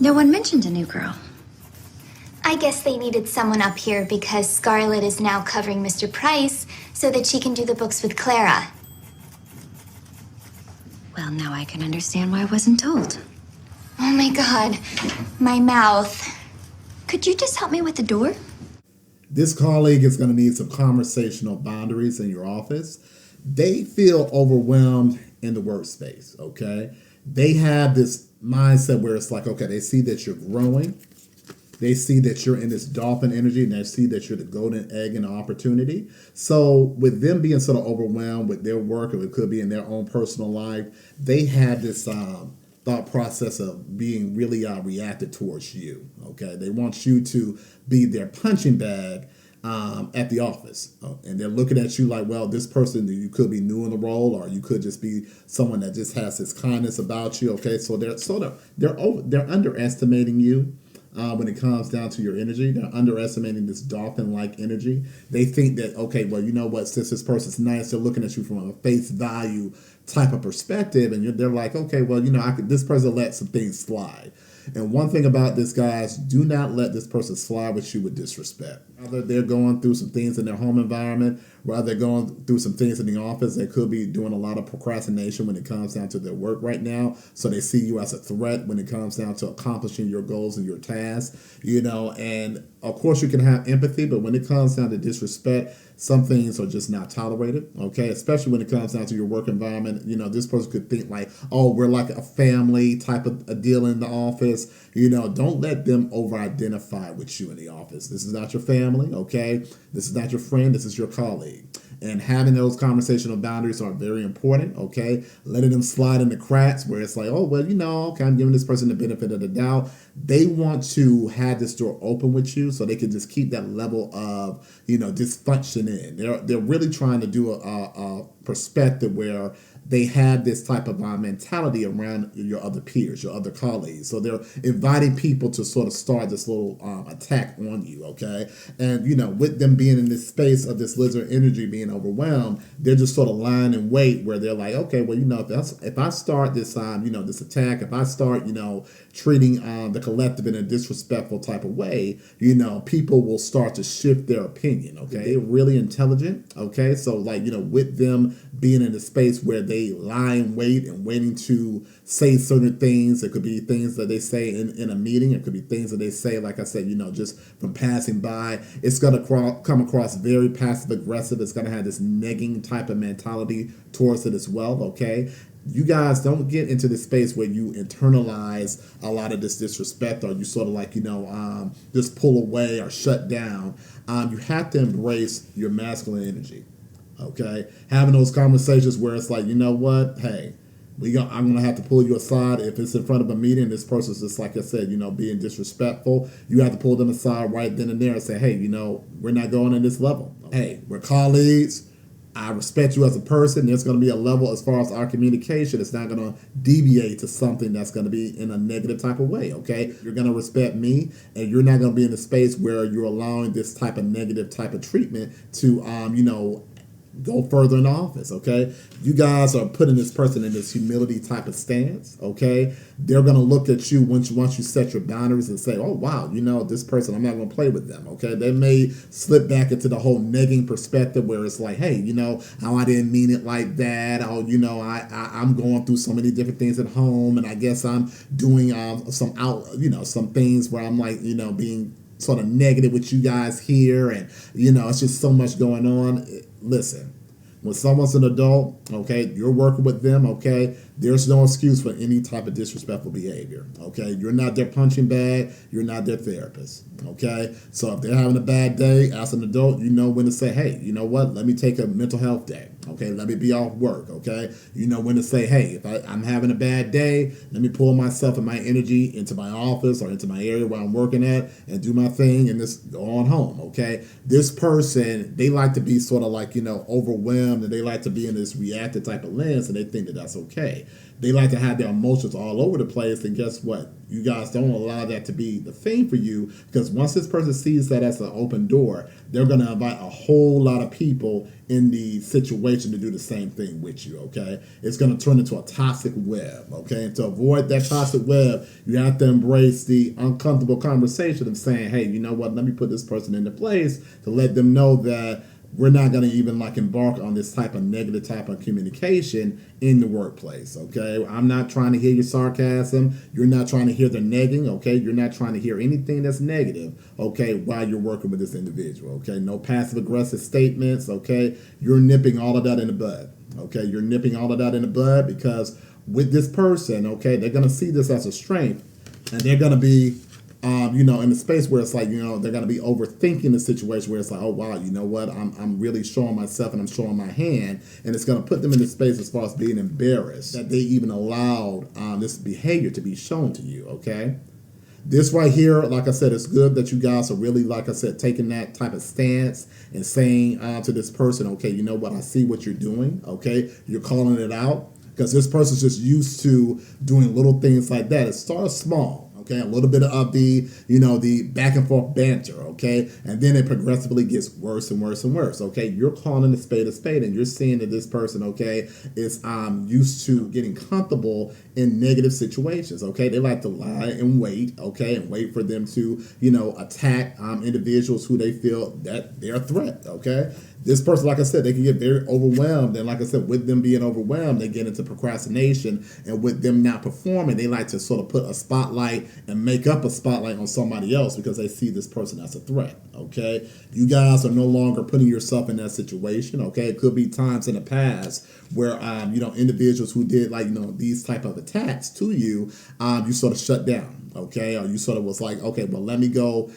No one mentioned a new girl. I guess they needed someone up here because Scarlett is now covering Mr. Price so that she can do the books with Clara. Well, now I can understand why I wasn't told. Oh my God, my mouth. Could you just help me with the door? This colleague is going to need some conversational boundaries in your office. They feel overwhelmed in the workspace, okay? They have this mindset where it's like, okay, they see that you're growing. They see that you're in this dolphin energy and they see that you're the golden egg and opportunity. So with them being sort of overwhelmed with their work, or it could be in their own personal life, they have this thought process of being really reactive towards you. Okay, they want you to be their punching bag at the office, and they're looking at you like, well, this person, you could be new in the role, or you could just be someone that just has this kindness about you. Okay, so they're underestimating you. When it comes down to your energy, they're underestimating this dolphin-like energy. They think that, okay, well, you know what, since this person's nice, they're looking at you from a face value type of perspective, and they're like, okay, well, you know, this person let some things slide. And one thing about this, guys, do not let this person slide with you with disrespect. Whether they're going through some things in their home environment, while they're going through some things in the office, they could be doing a lot of procrastination when it comes down to their work right now. So they see you as a threat when it comes down to accomplishing your goals and your tasks, you know. And of course, you can have empathy, but when it comes down to disrespect, some things are just not tolerated, okay? Especially when it comes down to your work environment. You know, this person could think like, oh, we're like a family type of a deal in the office. You know, don't let them over-identify with you in the office. This is not your family, okay? This is not your friend. This is your colleague. And having those conversational boundaries are very important, okay? Letting them slide in the cracks where it's like, oh, well, you know, okay, I'm giving this person the benefit of the doubt. They want to have this door open with you so they can just keep that level of, you know, dysfunction in. They're really trying to do a perspective where they have this type of mentality around your other peers, your other colleagues. So they're inviting people to sort of start this little attack on you, okay? And, you know, with them being in this space of this lizard energy being overwhelmed, they're just sort of lying in wait where they're like, okay, well, you know, if I start this, you know, this attack, if I start, you know, treating the collective in a disrespectful type of way, you know, people will start to shift their opinion, okay? They're really intelligent, okay? So, like, you know, with them being in a space where they lie in wait and waiting to say certain things. It could be things that they say in a meeting. It could be things that they say, like I said, you know, just from passing by. It's going to come across very passive aggressive. It's going to have this negging type of mentality towards it as well, okay? You guys don't get into this space where you internalize a lot of this disrespect, or you sort of like, you know, just pull away or shut down. You have to embrace your masculine energy. Okay, having those conversations where it's like, you know what, hey, I'm gonna have to pull you aside if it's in front of a meeting. This person's just, like I said, you know, being disrespectful. You have to pull them aside right then and there and say, hey, you know, we're not going in this level. Hey, we're colleagues. I respect you as a person. There's going to be a level as far as our communication. It's not going to deviate to something that's going to be in a negative type of way, okay? You're going to respect me, and you're not going to be in a space where you're allowing this type of negative type of treatment to, you know, go further in the office, okay? You guys are putting this person in this humility type of stance, okay? They're going to look at you once you set your boundaries and say, oh, wow, you know, this person, I'm not going to play with them, okay? They may slip back into the whole negging perspective where it's like, hey, you know, oh, I didn't mean it like that. Oh, you know, I'm going through so many different things at home, and I guess I'm doing some things where I'm like, you know, being sort of negative with you guys here, and, you know, it's just so much going on. Listen, when someone's an adult, okay, you're working with them, okay, there's no excuse for any type of disrespectful behavior, okay? You're not their punching bag. You're not their therapist, okay? So if they're having a bad day, as an adult, you know when to say, hey, you know what? Let me take a mental health day, okay? Let me be off work, okay? You know when to say, hey, if I'm having a bad day, let me pull myself and my energy into my office or into my area where I'm working at and do my thing and just go on home, okay? This person, they like to be sort of like, you know, overwhelmed, and they like to be in this reactive type of lens, and they think that that's okay. They like to have their emotions all over the place. And guess what? You guys don't allow that to be the thing for you, because once this person sees that as an open door, they're going to invite a whole lot of people in the situation to do the same thing with you, okay? It's going to turn into a toxic web, okay? And to avoid that toxic web, you have to embrace the uncomfortable conversation of saying, hey, you know what? Let me put this person into place to let them know that we're not going to even like embark on this type of negative type of communication in the workplace, okay? I'm not trying to hear your sarcasm. You're not trying to hear the negging, okay? You're not trying to hear anything that's negative, okay, while you're working with this individual, okay? No passive aggressive statements, okay? You're nipping all of that in the bud, okay? You're nipping all of that in the bud, because with this person, okay, they're going to see this as a strength, and they're going to be in the space where it's like, they're going to be overthinking the situation where it's like, oh, wow, you know what? I'm really showing myself and I'm showing my hand. And it's going to put them in the space as far as being embarrassed that they even allowed this behavior to be shown to you, okay? This right here, like I said, it's good that you guys are really, like I said, taking that type of stance and saying to this person, okay, you know what? I see what you're doing, okay? You're calling it out, because this person's just used to doing little things like that. It starts small. Okay, a little bit of the back and forth banter, okay? And then it progressively gets worse and worse and worse, okay? You're calling a spade, and you're seeing that this person, okay, is used to getting comfortable in negative situations, okay? They like to lie and wait, okay, and wait for them to, attack individuals who they feel that they're a threat, okay? This person, like I said, they can get very overwhelmed. And like I said, with them being overwhelmed, they get into procrastination. And with them not performing, they like to sort of put a spotlight and make up a spotlight on somebody else because they see this person as a threat, okay? You guys are no longer putting yourself in that situation, okay? It could be times in the past where, individuals who did these type of attacks to you, you sort of shut down. Okay, or you sort of was like, okay, well, let me go,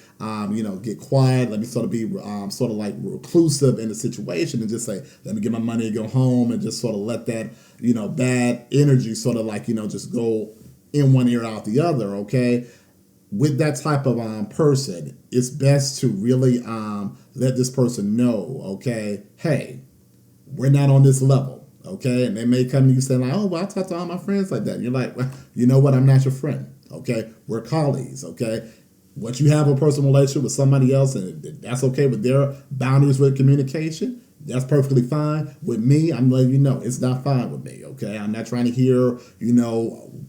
get quiet. Let me sort of be sort of like reclusive in the situation and just say, let me get my money and go home, and just sort of let that, bad energy sort of like, just go in one ear out the other. Okay, with that type of person, it's best to really let this person know, okay, hey, we're not on this level. Okay, and they may come to you saying like, oh, well, I talk to all my friends like that. And you're like, well, you know what? I'm not your friend. Okay, we're colleagues. Okay, once you have a personal relationship with somebody else, and that's okay with their boundaries with communication, that's perfectly fine. With me, I'm letting you know it's not fine with me. Okay, I'm not trying to hear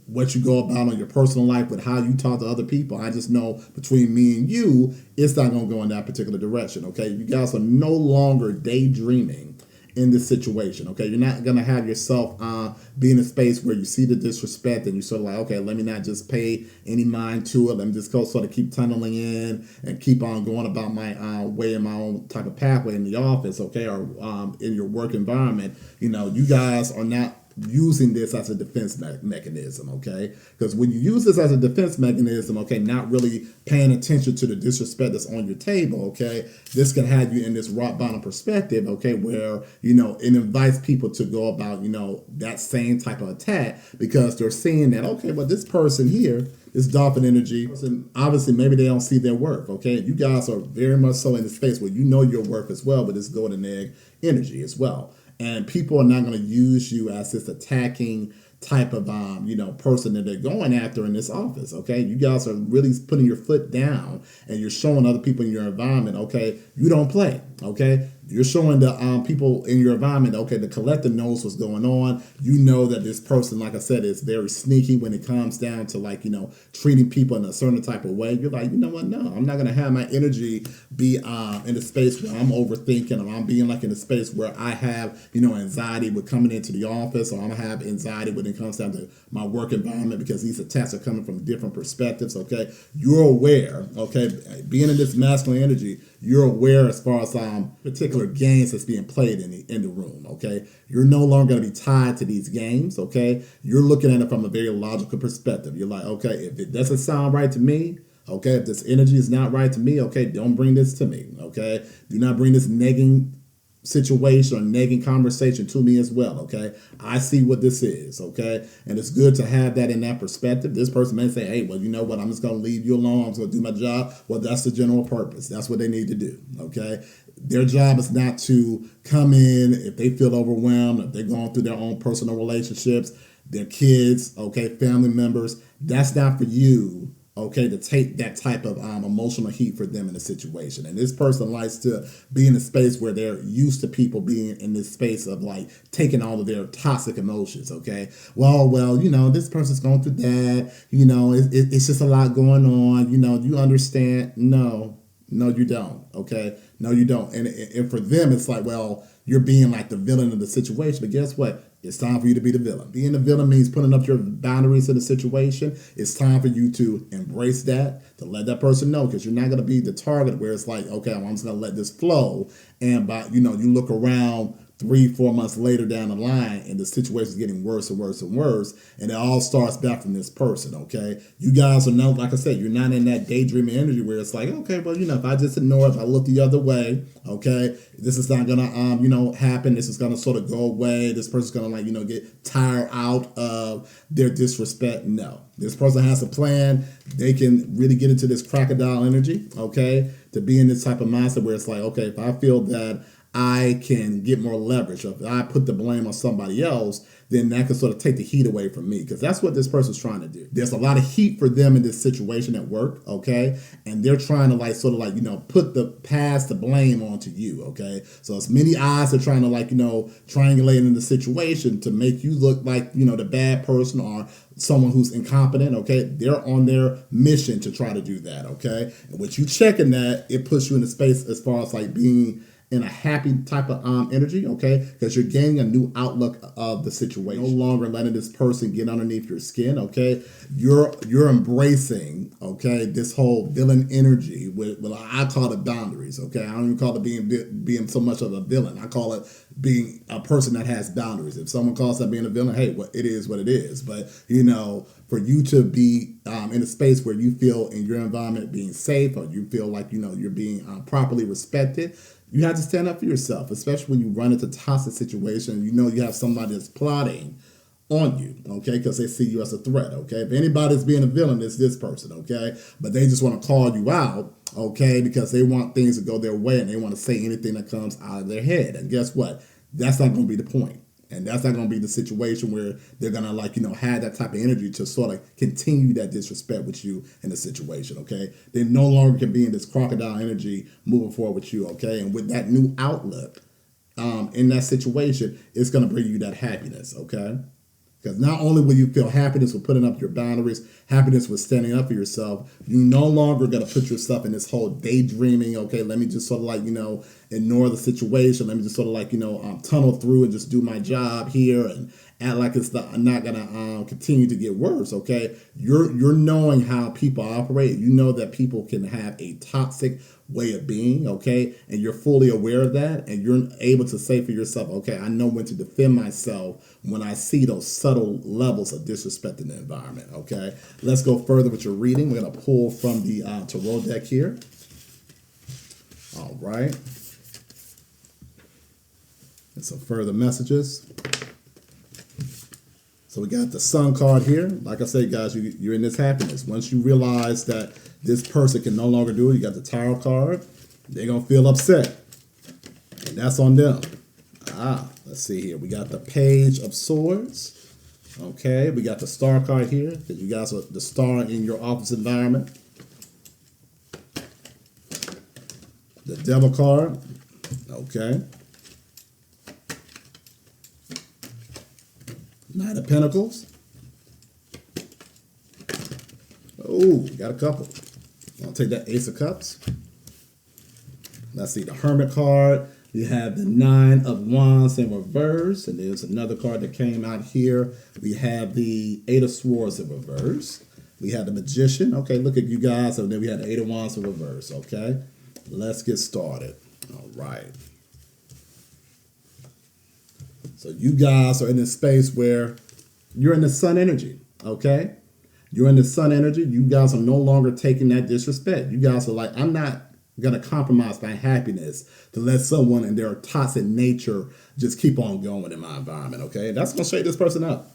what you go about on your personal life with how you talk to other people. I just know between me and you, it's not going to go in that particular direction. Okay, you guys are no longer daydreaming in this situation, okay? You're not going to have yourself be in a space where you see the disrespect and you're sort of like, okay, let me not just pay any mind to it. Let me just go sort of keep tunneling in and keep on going about my way in my own type of pathway in the office, okay? Or in your work environment. You guys are not using this as a defense mechanism, okay? Because when you use this as a defense mechanism, okay, not really paying attention to the disrespect that's on your table, okay, this can have you in this rock bottom perspective, okay, where, it invites people to go about, that same type of attack, because they're seeing that, okay, well, this person here, this dolphin energy, and obviously maybe they don't see their worth, okay? You guys are very much so in the space where you know your worth as well, but it's golden egg energy as well. And people are not going to use you as this attacking type of person that they're going after in this office. Okay, you guys are really putting your foot down, and you're showing other people in your environment, okay, you don't play. Okay, you're showing the people in your environment, okay, the collective knows what's going on. You know that this person, like I said, is very sneaky when it comes down to treating people in a certain type of way. You're like, you know what? No, I'm not going to have my energy be in a space where I'm overthinking, or I'm being in a space where I have anxiety with coming into the office, or I'm gonna have anxiety when it comes down to my work environment, because these attacks are coming from different perspectives. Okay, you're aware. Okay, being in this masculine energy, you're aware as far as particular games that's being played in the room. Okay, you're no longer going to be tied to these games. Okay, you're looking at it from a very logical perspective. You're like, okay, if it doesn't sound right to me, okay, if this energy is not right to me, okay, don't bring this to me. Okay, do not bring this negging situation or nagging conversation to me as well. Okay, I see what this is. Okay, and it's good to have that in that perspective. This person may say, hey, well, you know what, I'm just going to leave you alone, I'm going to do my job. Well, that's the general purpose. That's what they need to do. Okay, their job is not to come in if they feel overwhelmed, if they're going through their own personal relationships. their kids, okay, family members. That's not for you, okay, to take that type of emotional heat for them in a situation. And this person likes to be in a space where they're used to people being in this space of like taking all of their toxic emotions, okay? Well, this person's going through that, it's just a lot going on, you understand? No, you don't, okay? No, you don't. And for them, it's like, well, you're being like the villain of the situation. But guess what? It's time for you to be the villain. Being the villain means putting up your boundaries in the situation. It's time for you to embrace that, to let that person know, because you're not going to be the target where it's like, okay, I'm just going to let this flow. And you look around 3-4 months later down the line and the situation is getting worse and worse and worse, and it all starts back from this person, okay? You guys are not, like I said, you're not in that daydreaming energy where it's like, okay, well, if I just ignore it, if I look the other way, okay, this is not gonna happen. This is gonna sort of go away. This person's gonna get tired out of their disrespect. No, this person has a plan. They can really get into this crocodile energy, okay, to be in this type of mindset where it's like, okay, if I feel that I can get more leverage, or if I put the blame on somebody else, then that can sort of take the heat away from me, because that's what this person's trying to do. There's a lot of heat for them in this situation at work, okay? And they're trying to put pass the blame onto you, okay? So as many eyes are trying to triangulate in the situation to make you look like, the bad person or someone who's incompetent, okay? They're on their mission to try to do that, okay? And with you checking that, it puts you in a space as far as like being in a happy type of energy, okay? Because you're gaining a new outlook of the situation. No longer letting this person get underneath your skin, okay? You're embracing, okay, this whole villain energy with, well, I call it boundaries, okay? I don't even call it being so much of a villain. I call it being a person that has boundaries. If someone calls that being a villain, hey, well, it is what it is. But, for you to be in a space where you feel in your environment being safe, or you feel like, you're being properly respected, you have to stand up for yourself, especially when you run into toxic situation. You have somebody that's plotting on you, okay, because they see you as a threat, okay? If anybody's being a villain, it's this person, okay? But they just want to call you out, okay, because they want things to go their way and they want to say anything that comes out of their head. And guess what? That's not going to be the point. And that's not going to be the situation where they're going to have that type of energy to sort of continue that disrespect with you in the situation, okay? They no longer can be in this crocodile energy moving forward with you, okay? And with that new outlook in that situation, it's going to bring you that happiness, okay? Because not only will you feel happiness with putting up your boundaries, happiness with standing up for yourself, you no longer going to put yourself in this whole daydreaming, okay, let me just sort of ignore the situation. Let me just sort of tunnel through and just do my job here and act like it's not going to continue to get worse, okay? You're knowing how people operate. You know that people can have a toxic way of being, okay? And you're fully aware of that, and you're able to say for yourself, okay, I know when to defend myself when I see those subtle levels of disrespect in the environment, okay? Let's go further with your reading. We're going to pull from the tarot deck here. All right. And some further messages. So we got the Sun card here. Like I said, guys, you're in this happiness. Once you realize that this person can no longer do it, you got the Tower card. They're going to feel upset. And that's on them. Let's see here. We got the Page of Swords. Okay, we got the Star card here, because you guys are the star in your office environment. The Devil card. Okay. Knight of Pentacles. Oh, got a couple. I'll take that Ace of Cups. Let's see, the Hermit card. You have the Nine of Wands in reverse. And there's another card that came out here. We have the Eight of Swords in reverse. We have the Magician. Okay, look at you guys. And then we have the Eight of Wands in reverse. Okay, let's get started. All right. So you guys are in this space where you're in the sun energy, okay? You're in the sun energy. You guys are no longer taking that disrespect. You guys are like, I'm not going to compromise my happiness to let someone in their toxic nature just keep on going in my environment, okay? That's going to shake this person up.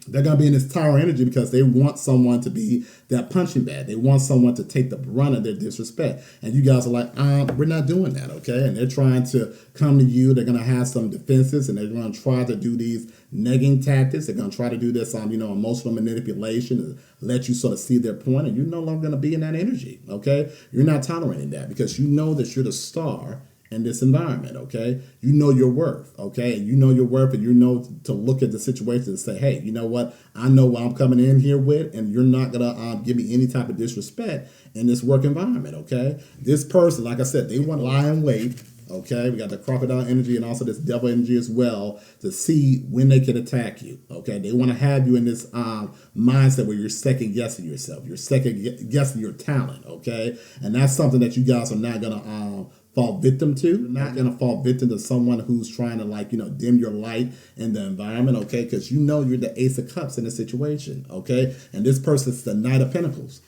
They're going to be in this tower energy because they want someone to be that punching bag. They want someone to take the brunt of their disrespect. And you guys are like, we're not doing that, okay? And they're trying to come to you. They're going to have some defenses, and they're going to try to do these negging tactics. They're going to try to do this, emotional manipulation to let you sort of see their point, and you're no longer going to be in that energy, okay? You're not tolerating that because you know that you're the star in this environment, okay? You know your worth, okay? And you know your worth, and you know to look at the situation and say, hey, you know what? I know what I'm coming in here with, and you're not gonna give me any type of disrespect in this work environment, okay? This person, like I said, they want to lie in wait, okay? We got the crocodile energy and also this devil energy as well to see when they can attack you, okay? They want to have you in this mindset where you're second guessing yourself. You're second guessing your talent, okay? And that's something that you guys are not gonna fall victim to. You're not going to fall victim to someone who's trying to dim your light in the environment, okay? Because you know you're the ace of cups in the situation, okay? And this person's the knight of pentacles.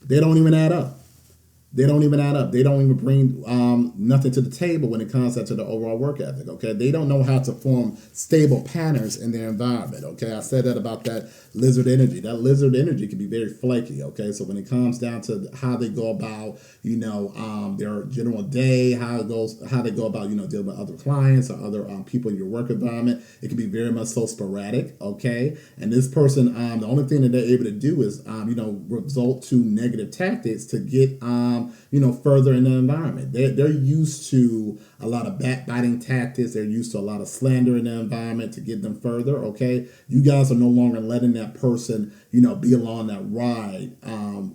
They don't even add up. They don't even add up. They don't even bring nothing to the table when it comes to the overall work ethic, okay? They don't know how to form stable patterns in their environment, okay? I said that about that lizard energy. That lizard energy can be very flaky, okay? So when it comes down to how they go about, their general day, how they go about, dealing with other clients or other people in your work environment, it can be very much so sporadic, okay? And this person, the only thing that they're able to do is, result to negative tactics to get, further in the environment. They're used to a lot of backbiting tactics. They're used to a lot of slander in the environment to get them further, okay? You guys are no longer letting that person, be along that ride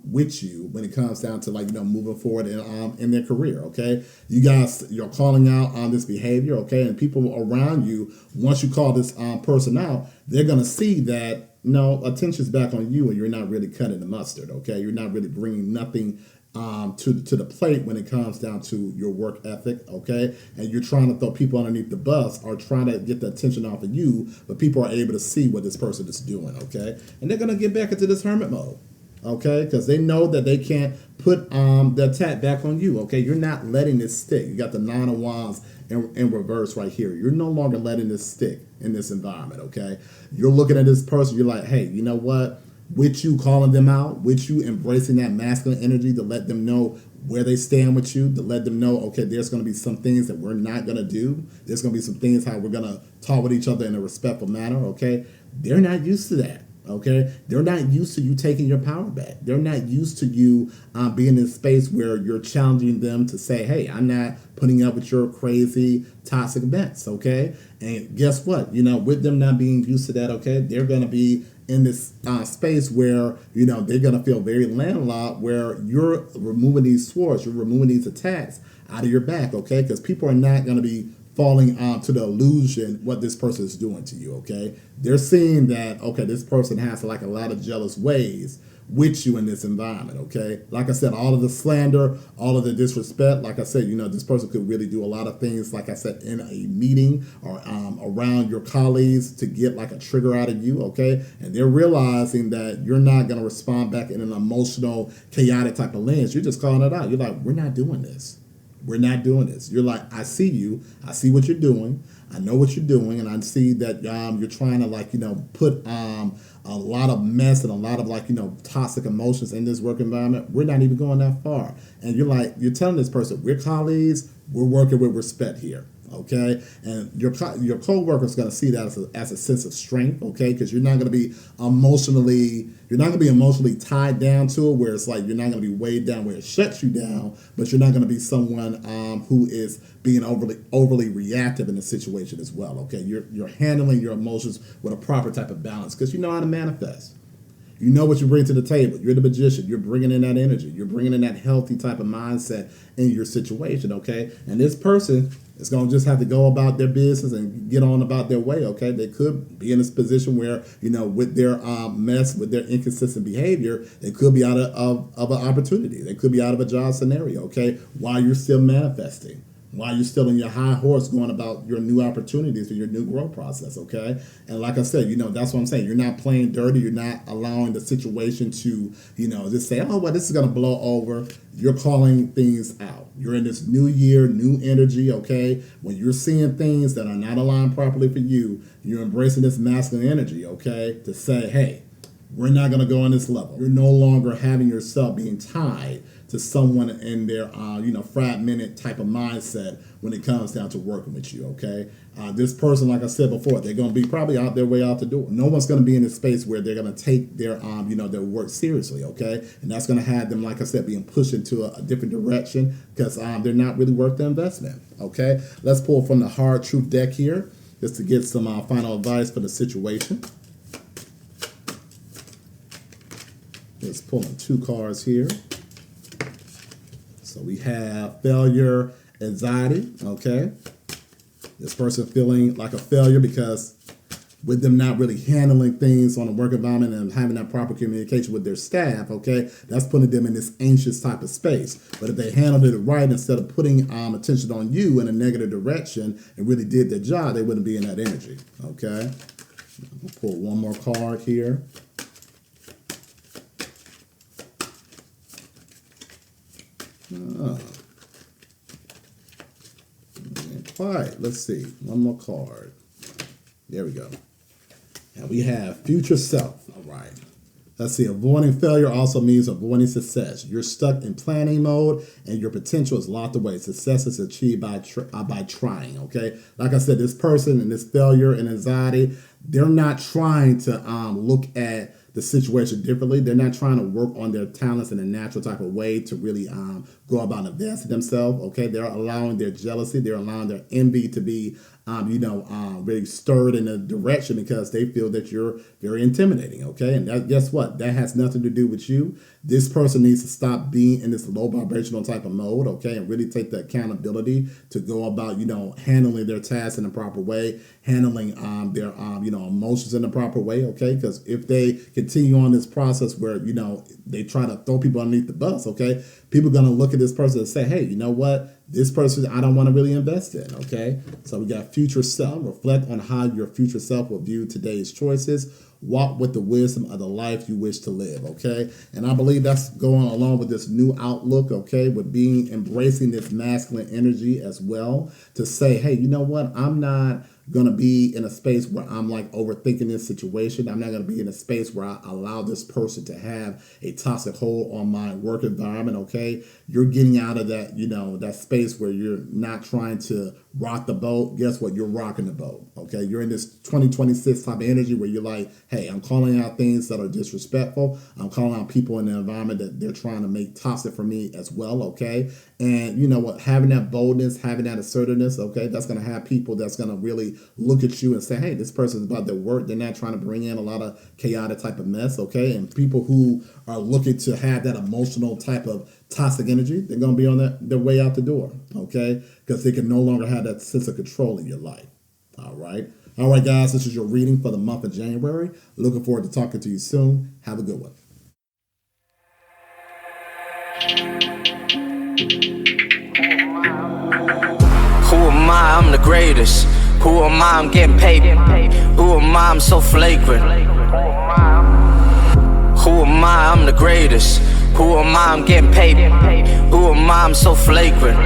with you when it comes down to moving forward in their career, okay? You're calling out on this behavior, okay? And people around you, once you call this person out, they're going to see that, attention's back on you and you're not really cutting the mustard, okay? You're not really bringing nothing to the plate when it comes down to your work ethic, okay? And you're trying to throw people underneath the bus or trying to get the attention off of you, but people are able to see what this person is doing, okay? And they're going to get back into this hermit mode, okay? Because they know that they can't put the attack back on you, okay? You're not letting this stick. You got the Nine of Wands in reverse right here. You're no longer letting this stick in this environment, okay? You're looking at this person, you're like, hey, you know what? With you calling them out, with you embracing that masculine energy to let them know where they stand with you, to let them know, okay, there's going to be some things that we're not going to do. There's going to be some things how we're going to talk with each other in a respectful manner, okay? They're not used to that, okay? They're not used to you taking your power back. They're not used to you being in a space where you're challenging them to say, hey, I'm not putting up with your crazy, toxic events, okay? And guess what? With them not being used to that, okay, they're going to be in this space where, they're going to feel very landlocked, where you're removing these swords, you're removing these attacks out of your back, okay? Because people are not going to be falling to the illusion what this person is doing to you, okay? They're seeing that, okay, this person has a lot of jealous ways with you in this environment, okay? Like I said, all of the slander, all of the disrespect, like I said, this person could really do a lot of things, like I said, in a meeting or around your colleagues to get a trigger out of you, okay? And they're realizing that you're not going to respond back in an emotional, chaotic type of lens. You're just calling it out. You're like, we're not doing this. We're not doing this. You're like, I see you. I see what you're doing. I know what you're doing, and I see that you're trying to put a lot of mess and a lot of toxic emotions in this work environment. We're not even going that far, and you're telling this person, we're colleagues. We're working with respect here. Okay, and your co-worker is going to see that as a sense of strength, okay, because you're not going to be emotionally tied down to it, where it's like you're not going to be weighed down where it shuts you down, but you're not going to be someone who is being overly reactive in a situation as well, okay. You're handling your emotions with a proper type of balance because you know how to manifest. You know what you bring to the table. You're the magician. You're bringing in that energy. You're bringing in that healthy type of mindset in your situation, okay? And this person is going to just have to go about their business and get on about their way, okay? They could be in this position where, with their mess, with their inconsistent behavior, they could be out of an opportunity. They could be out of a job scenario, okay, while you're still manifesting. while you're still in your high horse going about your new opportunities for your new growth process, okay? And like I said, that's what I'm saying. You're not playing dirty. You're not allowing the situation to, just say, oh, well, this is going to blow over. You're calling things out. You're in this new year, new energy, okay? When you're seeing things that are not aligned properly for you, you're embracing this masculine energy, okay? To say, hey, we're not going to go on this level. You're no longer having yourself being tied to someone in their, fragmented type of mindset when it comes down to working with you, okay? This person, like I said before, they're going to be probably out their way out the door. No one's going to be in a space where they're going to take their, their work seriously, okay? And that's going to have them, like I said, being pushed into a different direction because they're not really worth the investment, okay? Let's pull from the Hard Truth deck here just to get some final advice for the situation. Let's pull in 2 cards here. So we have failure, anxiety, okay? This person feeling like a failure because with them not really handling things on a work environment and having that proper communication with their staff, okay, that's putting them in this anxious type of space. But if they handled it right, instead of putting attention on you in a negative direction and really did their job, they wouldn't be in that energy, okay? We'll pull one more card here. Quiet. Let's see. One more card. There we go. And we have future self. All right. Let's see. Avoiding failure also means avoiding success. You're stuck in planning mode and your potential is locked away. Success is achieved by trying. Okay. Like I said, this person and this failure and anxiety, they're not trying to look at the situation differently. They're not trying to work on their talents in a natural type of way to really go about advancing themselves. Okay, they're allowing their jealousy, they're allowing their envy to be, really stirred in a direction because they feel that you're very intimidating. Okay, and that, guess what? That has nothing to do with you. This person needs to stop being in this low vibrational type of mode. Okay, and really take the accountability to go about, handling their tasks in the proper way, handling their, emotions in the proper way. Okay, because if they continue on this process where, they try to throw people underneath the bus, okay, people are going to look at this person and say, hey, you know what? This person I don't want to really invest in, okay? So we got future self. Reflect on how your future self will view today's choices. Walk with the wisdom of the life you wish to live, okay? And I believe that's going along with this new outlook, okay, with embracing this masculine energy as well to say, hey, you know what? I'm not going to be in a space where I'm like overthinking this situation. I'm not going to be in a space where I allow this person to have a toxic hold on my work environment, okay? You're getting out of that, that space where you're not trying to rock the boat. Guess what? You're rocking the boat, okay? You're in this 2026 type of energy where you're like, hey, I'm calling out things that are disrespectful. I'm calling out people in the environment that they're trying to make toxic for me as well, okay? And you know what? Having that boldness, having that assertiveness, okay, that's going to have people that's going to really look at you and say, hey, this person's about their work. They're not trying to bring in a lot of chaotic type of mess, okay? And people who are looking to have that emotional type of toxic energy, they're going to be on their way out the door, okay? Because they can no longer have that sense of control in your life, all right? All right, guys, this is your reading for the month of January. Looking forward to talking to you soon. Have a good one. Who am I? I'm the greatest. Who am I? I'm getting paid. Who am I? I'm so flagrant. Who am I? I'm the greatest. Who am I? I'm getting paid. Who am I? I'm so flagrant.